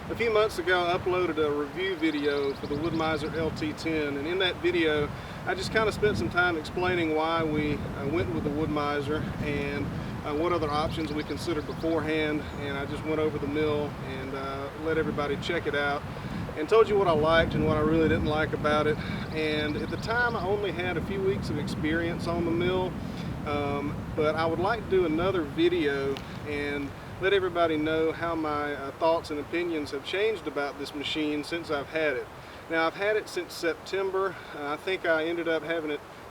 A few months ago I uploaded a review video for the Wood Mizer LT10, and in that video I just kind of spent some time explaining why we went with the Wood Mizer and what other options we considered beforehand, and I just went over the mill and let everybody check it out and told you what I liked and what I really didn't like about it. And at the time I only had a few weeks of experience on the mill, but I would like to do another video and let everybody know how my thoughts and opinions have changed about this machine since I've had it. Now, I've had it since September. I think I ended up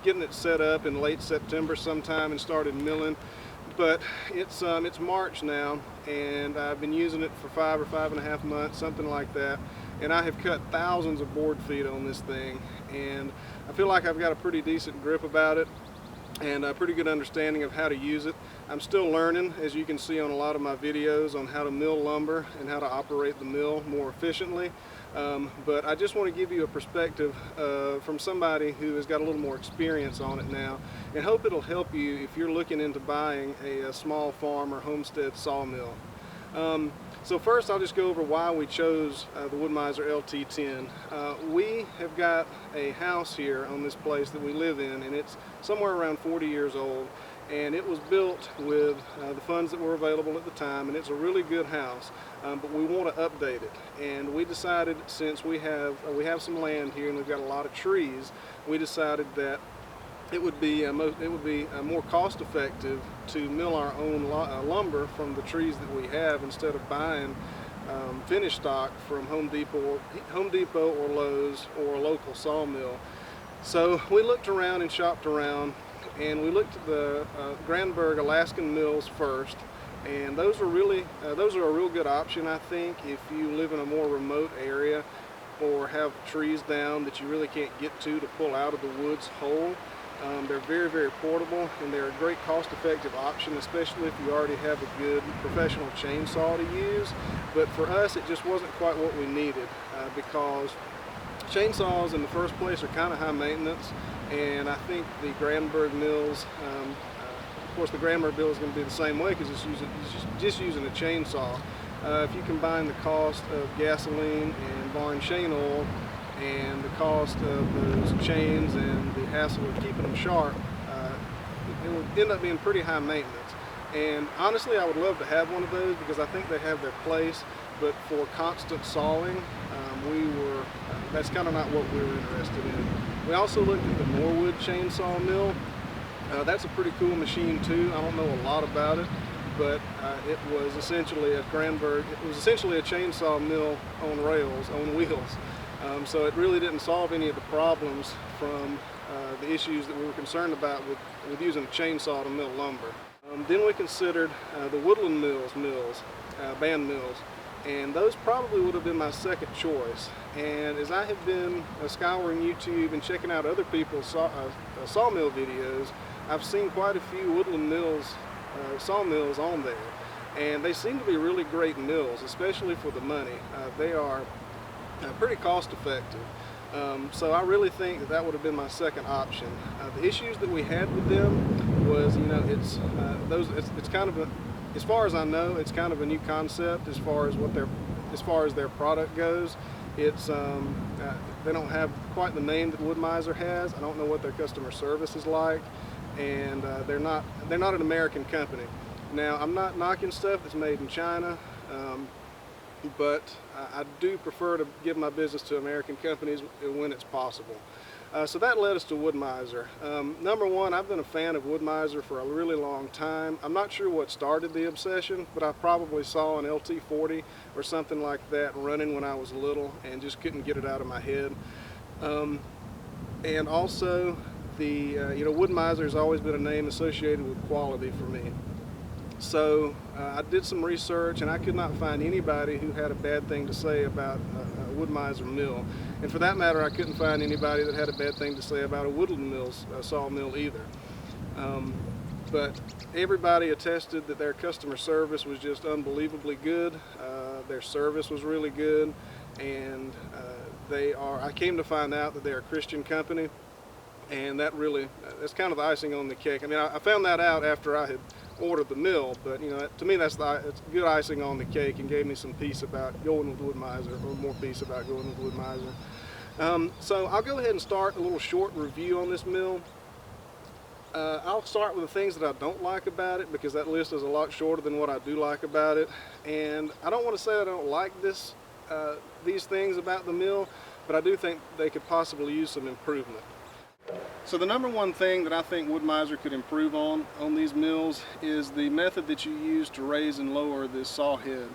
getting it set up in late September sometime and started milling. But it's March now, and I've been using it for 5 or 5.5 months, something like that. And I have cut thousands of board feet on this thing, and I feel like I've got a pretty decent grip about it and a pretty good understanding of how to use it. I'm still learning, as you can see on a lot of my videos, on how to mill lumber and how to operate the mill more efficiently. But I just want to give you a perspective from somebody who has got a little more experience on it now, and hope it'll help you if you're looking into buying a small farm or homestead sawmill. So first I'll just go over why we chose the Wood Mizer LT10. We have got a house here on this place that we live in, and it's somewhere around 40 years old, and it was built with the funds that were available at the time, and it's a really good house, but we want to update it. And we decided, since we have some land here and we've got a lot of trees, we decided that it would be more cost effective to mill our own lumber from the trees that we have, instead of buying finished stock from Home Depot or Lowe's or a local sawmill. So we looked around and shopped around, and we looked at the Granberg Alaskan mills first, and those are a real good option, I think, if you live in a more remote area or have trees down that you really can't get to pull out of the woods whole. They're very, very portable, and they're a great cost-effective option, especially if you already have a good professional chainsaw to use. But for us, it just wasn't quite what we needed, because chainsaws in the first place are kind of high maintenance, and I think the Granberg mills, of course the Granberg mill is going to be the same way because it's just using a chainsaw. If you combine the cost of gasoline and barn chain oil and the cost of those chains and the hassle of keeping them sharp, it would end up being pretty high maintenance. And honestly, I would love to have one of those because I think they have their place, but for constant sawing, that's kind of not what we were interested in. We also looked at the Norwood chainsaw mill. That's a pretty cool machine too. I don't know a lot about it, but it was essentially a chainsaw mill on rails, on wheels. So it really didn't solve any of the problems from the issues that we were concerned about with using a chainsaw to mill lumber. Then we considered the Woodland band mills, and those probably would have been my second choice. And as I have been scouring YouTube and checking out other people's sawmill videos, I've seen quite a few Woodland sawmills on there, and they seem to be really great mills, especially for the money. They are pretty cost effective. So I really think that would have been my second option. The issues that we had with them was, it's kind of as far as I know, it's kind of a new concept as far as their product goes. It's they don't have quite the name that Wood Mizer has. I don't know what their customer service is like, and they're not an American company. Now, I'm not knocking stuff that's made in China, but I do prefer to give my business to American companies when it's possible. So that led us to Wood Mizer. Number one, I've been a fan of Wood Mizer for a really long time. I'm not sure what started the obsession, but I probably saw an LT40 or something like that running when I was little and just couldn't get it out of my head. And also, Wood Mizer has always been a name associated with quality for me. So I did some research, and I could not find anybody who had a bad thing to say about a Wood Mizer mill. And for that matter, I couldn't find anybody that had a bad thing to say about a Woodland sawmill either. But everybody attested that their customer service was just unbelievably good. Their service was really good, and I came to find out that they're a Christian company, and that's kind of the icing on the cake. I mean, I found that out after I had ordered the mill. But you know, to me it's good icing on the cake and gave me some peace about going with Wood Mizer, or more peace about going with Wood Mizer. So I'll go ahead and start a little short review on this mill. I'll start with the things that I don't like about it, because that list is a lot shorter than what I do like about it. And I don't want to say I don't like these things about the mill, but I do think they could possibly use some improvement. So the number one thing that I think Wood Mizer could improve on these mills is the method that you use to raise and lower this saw head.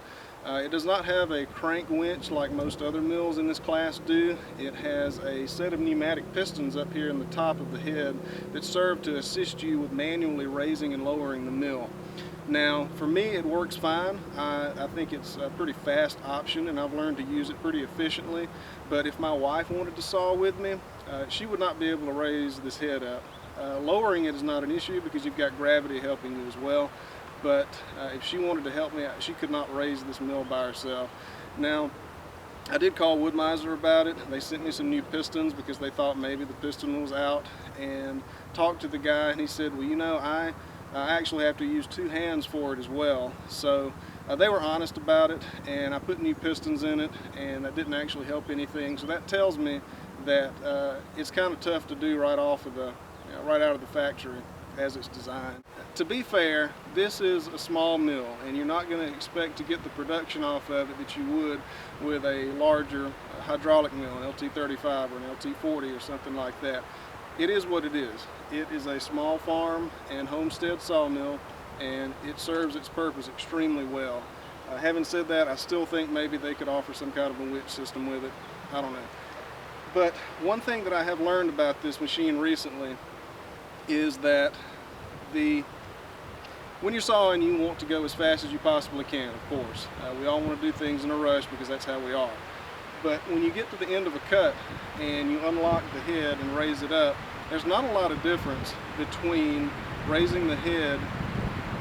It does not have a crank winch like most other mills in this class do. It has a set of pneumatic pistons up here in the top of the head that serve to assist you with manually raising and lowering the mill. Now, for me, it works fine. I think it's a pretty fast option, and I've learned to use it pretty efficiently. But if my wife wanted to saw with me, she would not be able to raise this head up. Lowering it is not an issue because you've got gravity helping you as well. But if she wanted to help me out, she could not raise this mill by herself. Now, I did call Wood Mizer about it. They sent me some new pistons because they thought maybe the piston was out, and talked to the guy, and he said, well, you know, I actually have to use 2 hands for it as well. So they were honest about it, and I put new pistons in it, and that didn't actually help anything. So that tells me that it's kind of tough to do right off of the, right out of the factory as it's designed. To be fair, this is a small mill, and you're not going to expect to get the production off of it that you would with a larger hydraulic mill, an LT35 or an LT40 or something like that. It is what it is. It is a small farm and homestead sawmill, and it serves its purpose extremely well. Having said that, I still think maybe they could offer some kind of a winch system with it. I don't know. But one thing that I have learned about this machine recently is that when you're sawing, you want to go as fast as you possibly can, of course. We all want to do things in a rush because that's how we are. But when you get to the end of a cut and you unlock the head and raise it up, there's not a lot of difference between raising the head.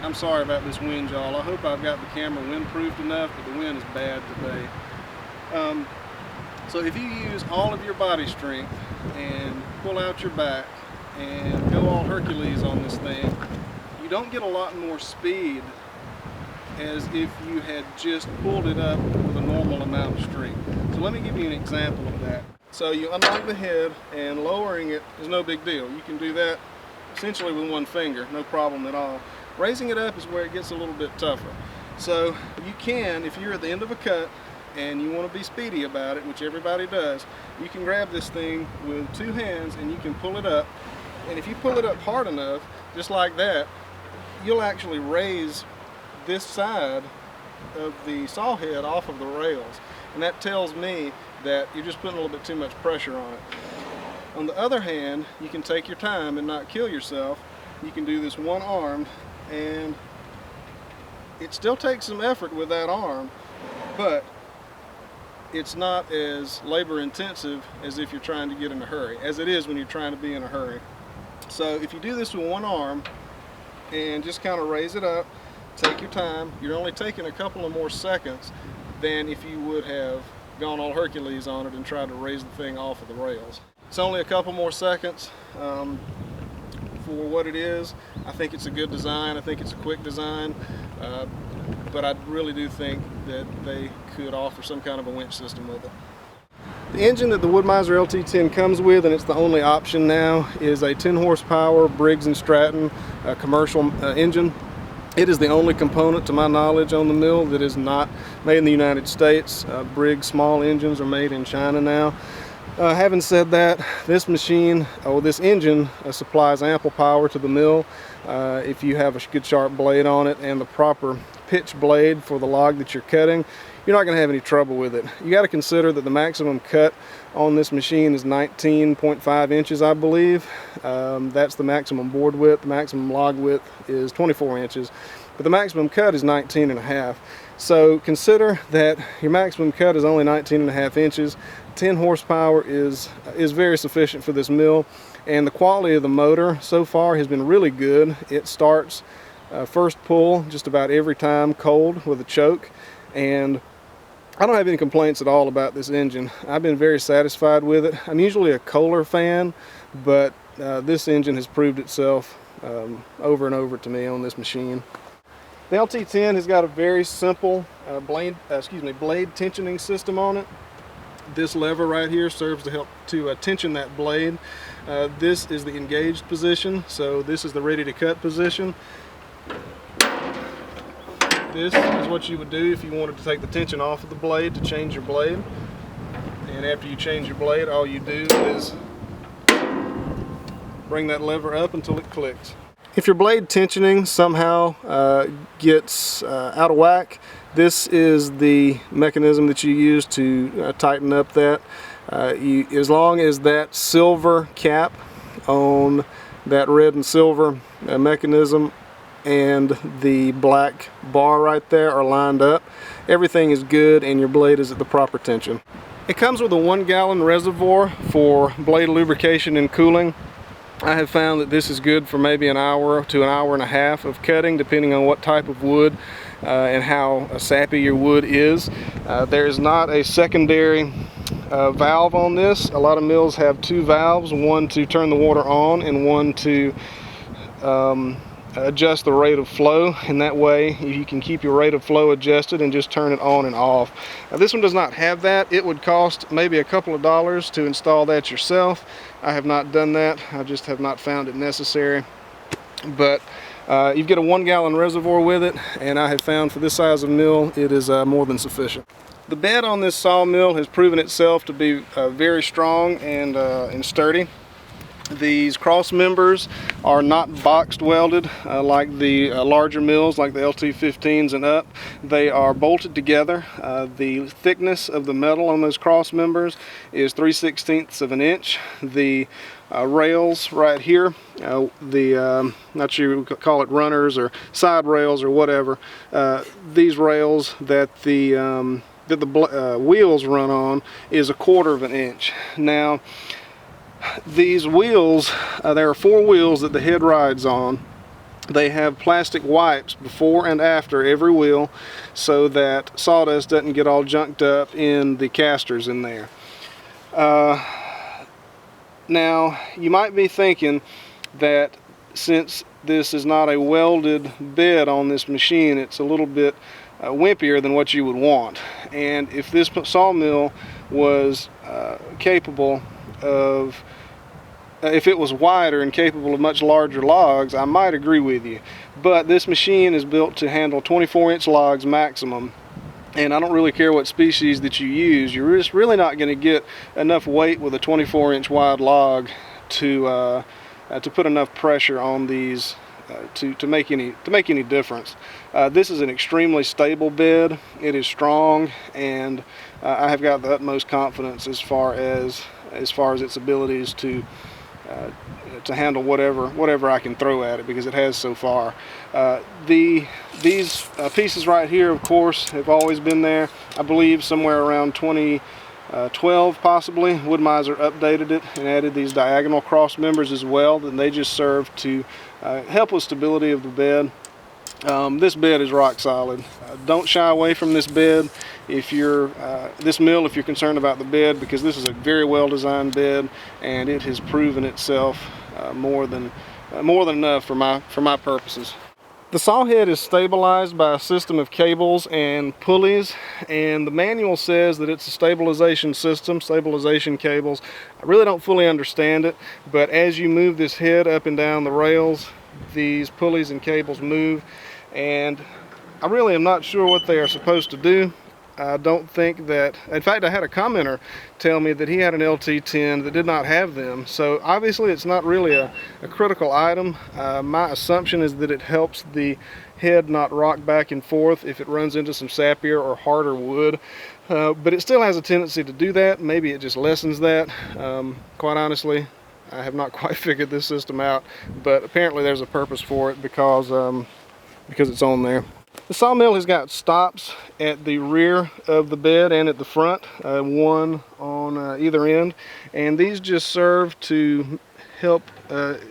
I'm sorry about this wind, y'all. I hope I've got the camera windproofed enough, but the wind is bad today. So if you use all of your body strength and pull out your back and go all Hercules on this thing, you don't get a lot more speed as if you had just pulled it up with a normal amount of strength. So let me give you an example of that. So you unlock the head, and lowering it is no big deal. You can do that essentially with one finger, no problem at all. Raising it up is where it gets a little bit tougher. So you can, if you're at the end of a cut and you want to be speedy about it, which everybody does, you can grab this thing with 2 hands and you can pull it up. And if you pull it up hard enough, just like that, you'll actually raise this side of the saw head off of the rails. And that tells me that you're just putting a little bit too much pressure on it. On the other hand, you can take your time and not kill yourself. You can do this one-armed, and it still takes some effort with that arm, but it's not as labor intensive as if you're trying to get in a hurry, as it is when you're trying to be in a hurry. So if you do this with one arm and just kind of raise it up, take your time, you're only taking a couple of more seconds than if you would have gone all Hercules on it and tried to raise the thing off of the rails. It's only a couple more seconds for what it is. I think it's a good design. I think it's a quick design, but I really do think that they could offer some kind of a winch system with it. The engine that the Wood Mizer LT10 comes with, and it's the only option now, is a 10 horsepower Briggs & Stratton commercial engine. It is the only component, to my knowledge, on the mill that is not made in the United States. Briggs small engines are made in China now. Having said that, this machine, this engine supplies ample power to the mill if you have a good sharp blade on it and the proper pitch blade for the log that you're cutting. You're not going to have any trouble with it. You got to consider that the maximum cut on this machine is 19.5 inches, I believe. That's the maximum board width. The maximum log width is 24 inches, but the maximum cut is 19.5. So consider that your maximum cut is only 19.5 inches. 10 horsepower is very sufficient for this mill, and the quality of the motor so far has been really good. It starts first pull just about every time cold with a choke, and I don't have any complaints at all about this engine. I've been very satisfied with it. I'm usually a Kohler fan, but this engine has proved itself over and over to me on this machine. The LT10 has got a very simple blade tensioning system on it. This lever right here serves to help to tension that blade. This is the engaged position, so this is the ready to cut position. This is what you would do if you wanted to take the tension off of the blade to change your blade. And after you change your blade, all you do is bring that lever up until it clicks. If your blade tensioning somehow gets out of whack, this is the mechanism that you use to tighten up that. As long as that silver cap on that red and silver mechanism and the black bar right there are lined up, everything is good and your blade is at the proper tension. It comes with a 1-gallon reservoir for blade lubrication and cooling. I have found that this is good for maybe an hour to an hour and a half of cutting, depending on what type of wood and how sappy your wood is. There is not a secondary valve on this. A lot of mills have 2 valves, one to turn the water on and one to adjust the rate of flow, and that way you can keep your rate of flow adjusted and just turn it on and off. Now, this one does not have that. It would cost maybe a couple of dollars to install that yourself. I have not done that. I just have not found it necessary. But you get a 1-gallon reservoir with it, and I have found for this size of mill it is more than sufficient. The bed on this sawmill has proven itself to be very strong and sturdy. These cross members are not boxed welded like the larger mills, like the LT15s and up. They are bolted together. The thickness of the metal on those cross members is 3/16 of an inch. The rails right here, not sure you could call it runners or side rails or whatever, these rails that the wheels run on is 1/4 of an inch. Now, these wheels, there are 4 wheels that the head rides on. They have plastic wipes before and after every wheel so that sawdust doesn't get all junked up in the casters in there. Now, you might be thinking that since this is not a welded bed on this machine, it's a little bit wimpier than what you would want. And if this sawmill was capable of, if it was wider and capable of much larger logs, I might agree with you. But this machine is built to handle 24-inch logs maximum, and I don't really care what species that you use. You're just really not going to get enough weight with a 24-inch wide log to put enough pressure on these to make any difference. This is an extremely stable bed. It is strong, and I have got the utmost confidence as far as its abilities to handle whatever I can throw at it, because it has so far. These pieces right here, of course, have always been there. I believe somewhere around 2012 possibly, Wood Mizer updated it and added these diagonal cross members as well. Then they just serve to help with stability of the bed. This bed is rock solid. Don't shy away from this bed if you're if you're concerned about the bed, because this is a very well designed bed and it has proven itself more than enough for my purposes. The saw head is stabilized by a system of cables and pulleys, and the manual says that it's a stabilization system, stabilization cables. I really don't fully understand it, but as you move this head up and down the rails, these pulleys and cables move, and I really am not sure what they are supposed to do. I don't think that, in fact, I had a commenter tell me that he had an LT10 that did not have them, so obviously it's not really a critical item. My assumption is that it helps the head not rock back and forth if it runs into some sappier or harder wood, but it still has a tendency to do that. Maybe it just lessens that. Quite honestly, I have not quite figured this system out, but apparently there's a purpose for it because it's on there. The sawmill has got stops at the rear of the bed and at the front, one on either end, and these just serve to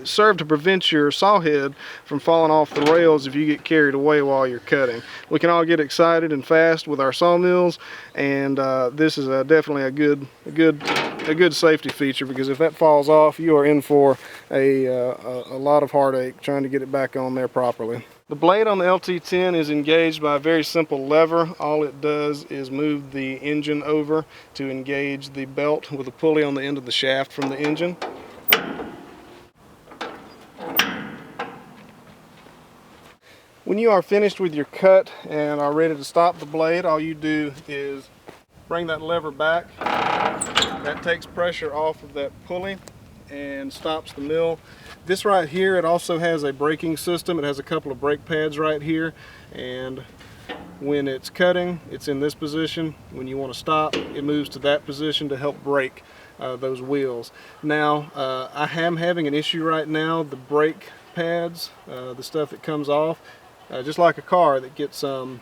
serve to prevent your saw head from falling off the rails if you get carried away while you're cutting. We can all get excited and fast with our sawmills, and this is definitely a good safety feature, because if that falls off, you are in for a lot of heartache trying to get it back on there properly. The blade on the LT10 is engaged by a very simple lever. All it does is move the engine over to engage the belt with a pulley on the end of the shaft from the engine. When you are finished with your cut and are ready to stop the blade, all you do is bring that lever back. That takes pressure off of that pulley and stops the mill. This right here, it also has a braking system. It has a couple of brake pads right here, and when it's cutting, it's in this position. When you want to stop, it moves to that position to help brake those wheels. Now, I am having an issue right now. The brake pads, the stuff that comes off, just like a car that gets in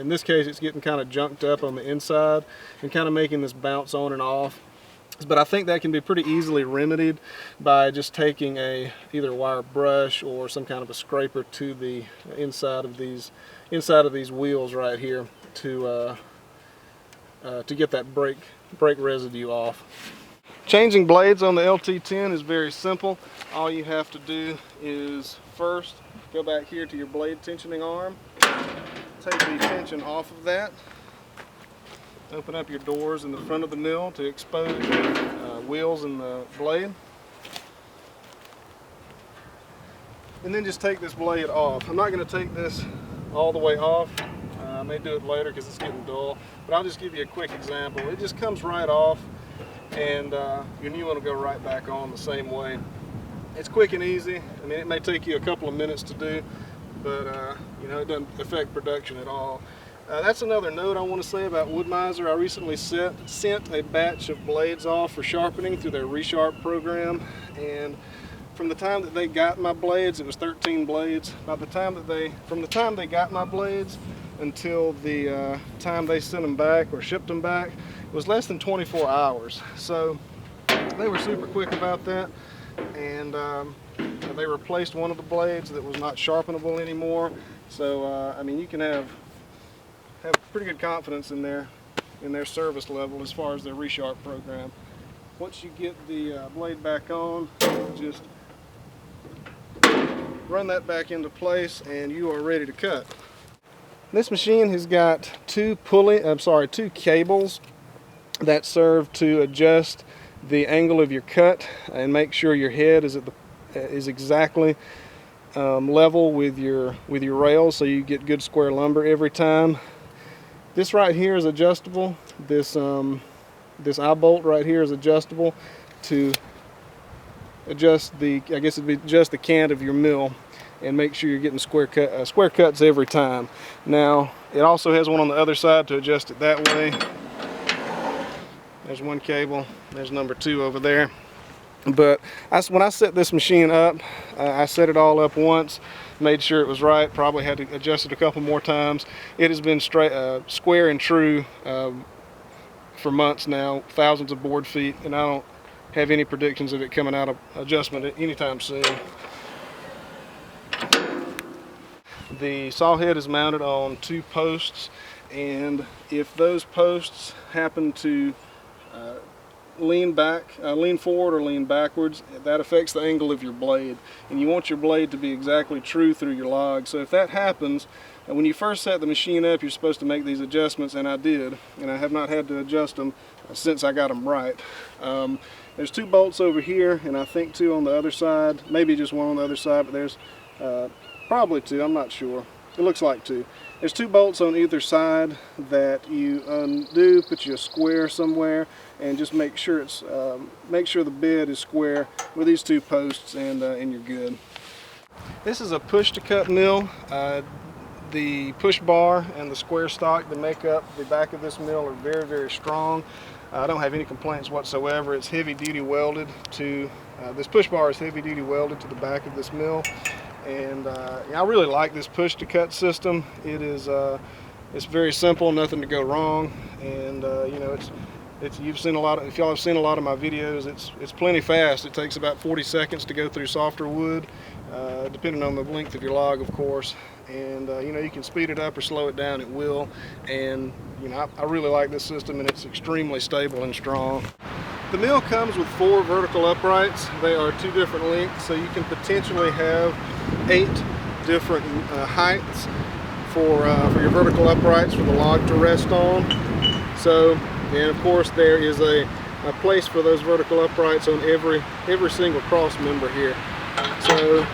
this case, it's getting kind of junked up on the inside and kind of making this bounce on and off. But I think that can be pretty easily remedied by just taking either a wire brush or some kind of a scraper to the inside of these wheels right here to get that brake residue off. Changing blades on the LT10 is very simple. All you have to do is first go back here to your blade tensioning arm, take the tension off of that, open up your doors in the front of the mill to expose the wheels and the blade, and then just take this blade off. I'm not going to take this all the way off. I may do it later because it's getting dull, but I'll just give you a quick example. It just comes right off, and your new one will go right back on the same way. It's quick and easy. I mean, it may take you a couple of minutes to do, but you know, it doesn't affect production at all. That's another note I want to say about Wood Mizer. I recently sent a batch of blades off for sharpening through their resharp program, and from the time that they got my blades, it was 13 blades. From the time they got my blades until the time they sent them back or shipped them back, it was less than 24 hours. So they were super quick about that, and they replaced one of the blades that was not sharpenable anymore. So I mean, you can have pretty good confidence in their service level as far as their resharp program. Once you get the blade back on, just run that back into place and you are ready to cut. This machine has got two cables that serve to adjust the angle of your cut and make sure your head is exactly level with your rails, so you get good square lumber every time. This right here is adjustable. This eye bolt right here is adjustable to adjust the cant of your mill and make sure you're getting square cuts every time. Now, it also has one on the other side to adjust it that way. There's one cable. There's number 2 over there. But when I set this machine up, I set it all up once, made sure it was right, probably had to adjust it a couple more times. It has been square and true for months now, thousands of board feet, and I don't have any predictions of it coming out of adjustment anytime soon. The saw head is mounted on 2 posts, and if those posts happen to lean forward or lean backwards, that affects the angle of your blade, and you want your blade to be exactly true through your log. So if that happens, when you first set the machine up, you're supposed to make these adjustments, and I did, and I have not had to adjust them since I got them right. There's 2 bolts over here, and I think 2 on the other side, maybe just 1 on the other side, but there's probably 2, I'm not sure. It looks like 2. There's 2 bolts on either side that you undo, put you a square somewhere, and just make sure the bed is square with these 2 posts, and you're good. This is a push-to-cut mill. The push bar and the square stock that make up the back of this mill are very, very strong. I don't have any complaints whatsoever. It's heavy-duty welded to this push bar is heavy-duty welded to the back of this mill. And I really like this push-to-cut system. It's very simple, nothing to go wrong, and you know, if y'all have seen a lot of my videos, it's plenty fast. It takes about 40 seconds to go through softer wood, depending on the length of your log, of course. And you can speed it up or slow it down, it will. And I really like this system, and it's extremely stable and strong. The mill comes with 4 vertical uprights. They are 2 different lengths, so you can potentially have 8 different heights for your vertical uprights for the log to rest on. So, and of course there is a place for those vertical uprights on every single cross member here. So you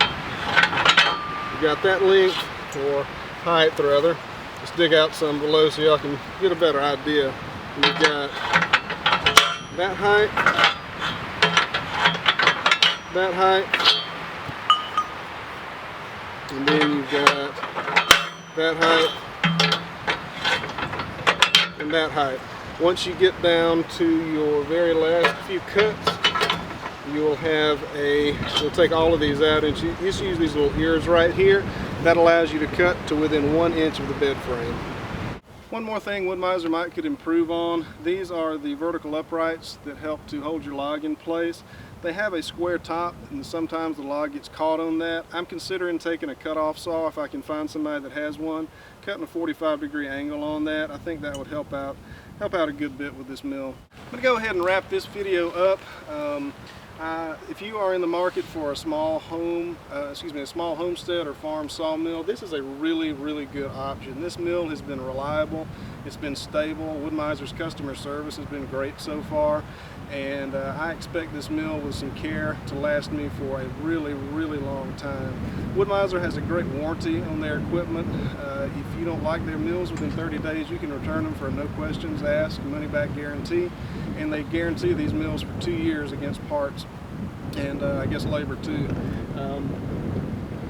got that length, or height rather. Let's dig out some below so y'all can get a better idea. You've got that height, and then you've got that height and that height. Once you get down to your very last few cuts, you'll take all of these out, and you just use these little ears right here. That allows you to cut to within 1 inch of the bed frame. One more thing Wood Mizer could improve on, these are the vertical uprights that help to hold your log in place. They have a square top, and sometimes the log gets caught on that. I'm considering taking a cut-off saw, if I can find somebody that has one, cutting a 45-degree angle on that. I think that would help out a good bit with this mill. I'm going to go ahead and wrap this video up. If you are in the market for a small homestead or farm sawmill, this is a really, really good option. This mill has been reliable, it's been stable. Wood Mizer's customer service has been great so far, and I expect this mill with some care to last me for a really, really long time. Wood Mizer has a great warranty on their equipment. If you don't like their mills, within 30 days you can return them for a no questions asked, money back guarantee, and they guarantee these mills for 2 years against parts and I guess labor too.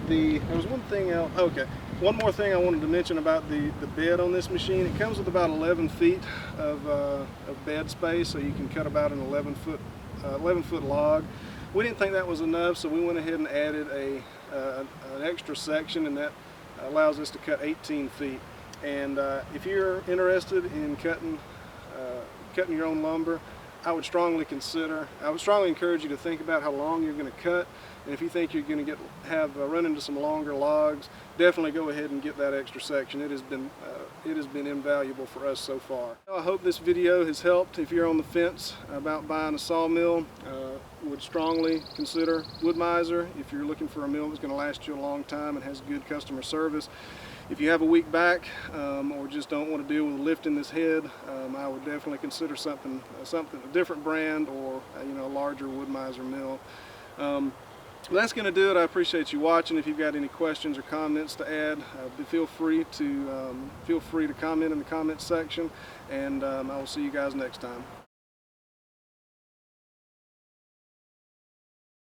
There was one thing else. Okay, one more thing I wanted to mention about the bed on this machine. It comes with about 11 feet of bed space, so you can cut about an 11 foot log. We didn't think that was enough, so we went ahead and added an extra section, and that allows us to cut 18 feet. And if you're interested in cutting your own lumber, I would strongly encourage you to think about how long you're going to cut, and if you think you're going to run into some longer logs, definitely go ahead and get that extra section. It has been invaluable for us so far. I hope this video has helped. If you're on the fence about buying a sawmill, would strongly consider Wood Mizer if you're looking for a mill that's going to last you a long time and has good customer service. If you have a weak back or just don't want to deal with lifting this head, I would definitely consider a different brand, or a larger Wood Mizer mill. That's going to do it. I appreciate you watching. If you've got any questions or comments to add, feel free to comment in the comments section, and I will see you guys next time.